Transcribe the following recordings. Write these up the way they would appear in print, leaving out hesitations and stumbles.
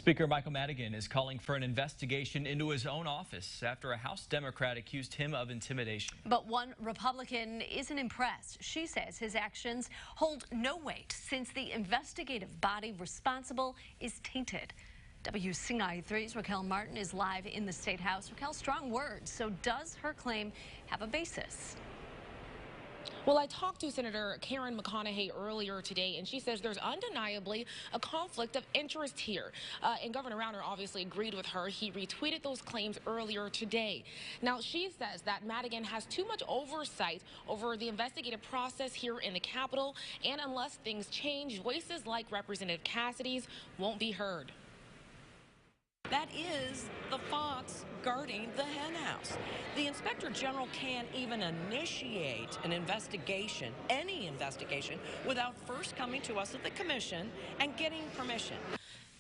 Speaker Michael Madigan is calling for an investigation into his own office after a House Democrat accused him of intimidation. But one Republican isn't impressed. She says his actions hold no weight since the investigative body responsible is tainted. WCIA3's Raquel Martin is live in the State House. Raquel, strong words. So does her claim have a basis? Well, I talked to Senator Karen McConaughey earlier today, and she says there's undeniably a conflict of interest here. And Governor Rauner obviously agreed with her. He retweeted those claims earlier today. Now, she says that Madigan has too much oversight over the investigative process here in the Capitol, and unless things change, voices like Representative Cassidy's won't be heard. That is the fox guarding the henhouse. The Inspector General can't even initiate an investigation, any investigation, without first coming to us at the commission and getting permission.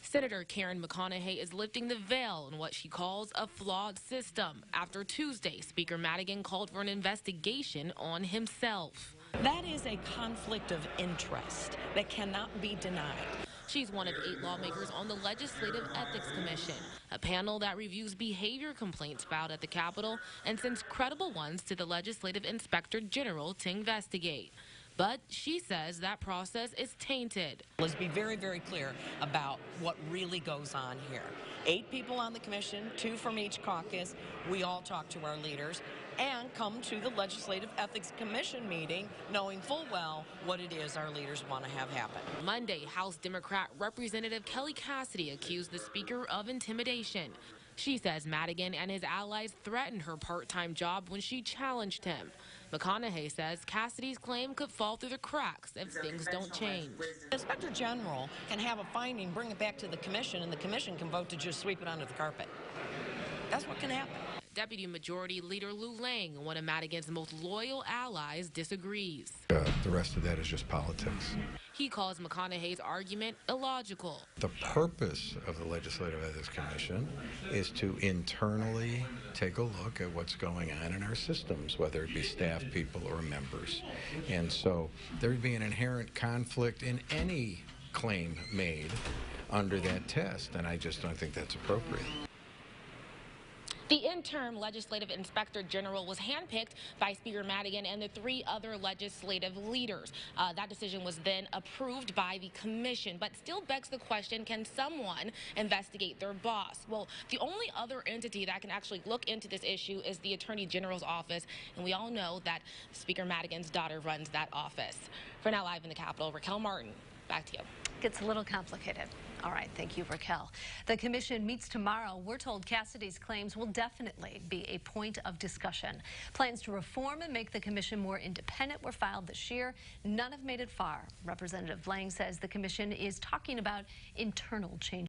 Senator Karen McConaughey is lifting the veil on what she calls a flawed system after Tuesday, Speaker Madigan called for an investigation on himself. That is a conflict of interest that cannot be denied. She's one of 8 lawmakers on the Legislative Ethics Commission, a panel that reviews behavior complaints filed at the Capitol and sends credible ones to the Legislative Inspector General to investigate. But she says that process is tainted. Let's be very, very clear about what really goes on here. 8 people on the commission, 2 from each caucus. We all talk to our leaders and come to the Legislative Ethics Commission meeting knowing full well what it is our leaders want to have happen. Monday, House Democrat Representative Kelly Cassidy accused the Speaker of intimidation. She says Madigan and his allies threatened her part-time job when she challenged him. McConaughey says Cassidy's claim could fall through the cracks if things don't change. The Inspector General can have a finding, bring it back to the commission, and the commission can vote to just sweep it under the carpet. That's what can happen. Deputy Majority Leader Lou Lang, one of Madigan's most loyal allies, disagrees. The rest of that is just politics. He calls McConaughey's argument illogical. The purpose of the Legislative Ethics Commission is to internally take a look at what's going on in our systems, whether it be staff people or members. And so there'd be an inherent conflict in any claim made under that test, and I just don't think that's appropriate. The interim Legislative Inspector General was handpicked by Speaker Madigan and the 3 other legislative leaders. That decision was then approved by the commission, but still begs the question, can someone investigate their boss? Well, the only other entity that can actually look into this issue is the Attorney General's office, and we all know that Speaker Madigan's daughter runs that office. For now, live in the Capitol, Raquel Martin, back to you. Gets a little complicated. All right, thank you, Raquel. The commission meets tomorrow. We're told Cassidy's claims will definitely be a point of discussion. Plans to reform and make the commission more independent were filed this year. None have made it far. Representative Lang says the commission is talking about internal changes.